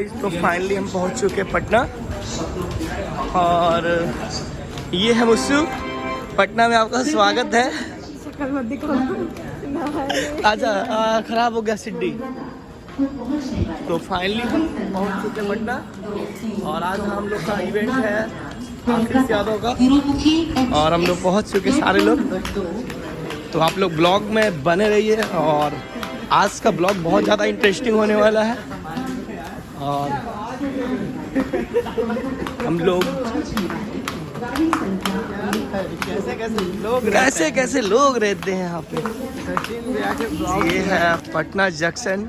तो फाइनली हम पहुंच चुके हैं पटना और ये है मुस्सू। पटना में आपका स्वागत है। आजा खराब हो गया सिड्डी। तो फाइनली हम पहुंच चुके हैं पटना और आज हम लोग का इवेंट है आशीष यादव का और हम लोग पहुंच चुके सारे लोग। तो आप लोग ब्लॉग में बने रहिए और आज का ब्लॉग बहुत ज़्यादा इंटरेस्टिंग होने वाला है। और हम लोग कैसे कैसे लोग रहते हैं यहाँ पे। ये है पटना जंक्शन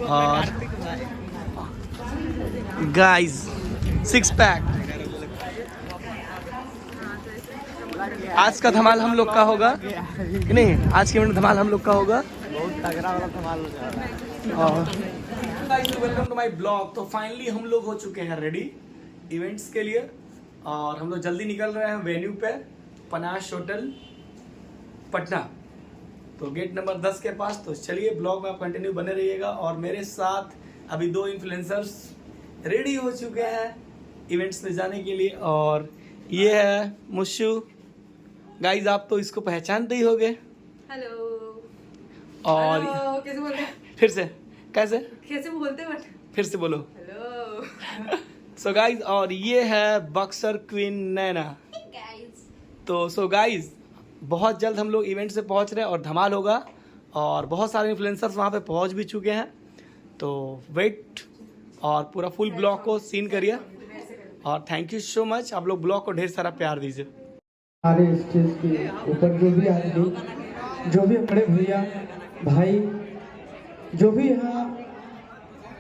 और गाइस 6 पैक। आज का धमाल हम लोग का होगा कि नहीं? आज के मिनट धमाल हम लोग का होगा। बहुत तगड़ा वाला धमाल हो जाएगा। और वेलकम टू माय ब्लॉग। तो फाइनली हम लोग हो चुके हैं रेडी इवेंट्स के लिए और हम लोग जल्दी निकल रहे हैं वेन्यू पे पनाश होटल पटना। तो गेट नंबर 10 के पास। तो चलिए ब्लॉग में आप कंटिन्यू बने रहिएगा। और मेरे साथ अभी 2 इन्फ्लुएंसर्स रेडी हो चुके हैं इवेंट्स में जाने के लिए। और ये है मुस्सू। गाइज आप तो इसको पहचानते ही होंगे। हेलो। और कैसे बोलते हैं? फिर से कैसे बोलते हैं? फिर से बोलो। हेलो। सो गाइज और ये है बक्सर क्वीन नैना। सो गाइज बहुत जल्द हम लोग इवेंट से पहुंच रहे हैं और धमाल होगा और बहुत सारे इन्फ्लुएंसर्स वहां पे पहुंच भी चुके हैं। तो वेट और पूरा फुल ब्लॉग को सीन करिए और थैंक यू सो मच। आप लोग ब्लॉग को ढेर सारा प्यार दीजिए। हमारे स्टेज के ऊपर जो भी आदमी, जो भी बड़े भैया भाई, जो भी यहाँ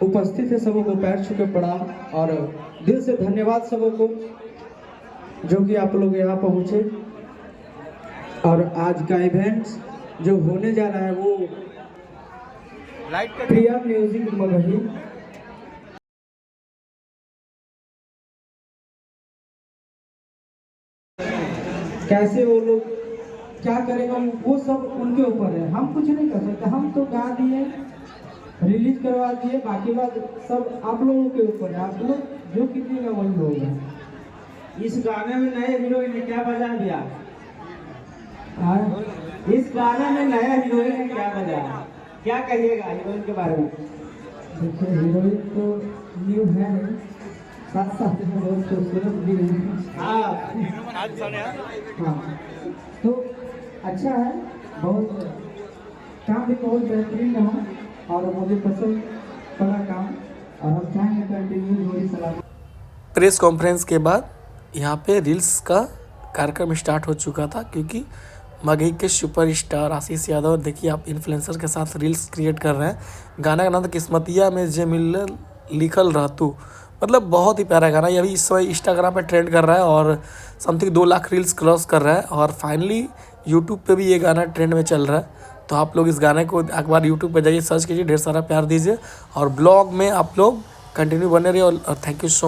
उपस्थित है, सबों को पैर छू के प्रणाम और दिल से धन्यवाद सबों को जो कि आप लोग यहाँ पहुँचे। और आज का इवेंट जो होने जा रहा है वो प्रिया म्यूजिक मगही। कैसे वो लोग क्या करेंगे वो सब उनके ऊपर है, हम कुछ नहीं कर सकते। हम तो गा दिए, रिलीज करवा दिए, बाकी बात सब आप लोगों के ऊपर है। आप लोग जो कीजिएगा वही होगा। इस गाने में नए हीरोइन ने क्या बजा दिया? इस गाने में नया हीरोइन ने क्या बजाया? क्या कहिएगा हीरोइन के बारे में? देखिए हीरोइन तो न्यू है, साथ साथ में बहुत खूबसूरत भी है। हाँ तो अच्छा है, बहुत काम भी बहुत बेहतरीन रहा और मुझे पसंद पड़ा काम और हम चाहेंगे कंटिन्यू जोड़ी सलाह। प्रेस कॉन्फ्रेंस के बाद यहाँ पे रील्स का कार्यक्रम स्टार्ट हो चुका था क्योंकि मगही के सुपरस्टार आशीष यादव देखिए आप इन्फ्लुएंसर के साथ रील्स क्रिएट कर रहे हैं। गाना का नाम था किस्मतिया में जे मिल लिखल रहतू। मतलब बहुत ही प्यारा गाना। ये अभी इस समय इंस्टाग्राम पे ट्रेंड कर रहा है और समथिंग 2 लाख रील्स क्रॉस कर रहा है और फाइनली यूट्यूब पे भी ये गाना ट्रेंड में चल रहा है। तो आप लोग इस गाने को एक बार यूट्यूब पे जाइए, सर्च कीजिए, ढेर सारा प्यार दीजिए और ब्लॉग में आप लोग कंटिन्यू बने रहिए और थैंक यू सो मच।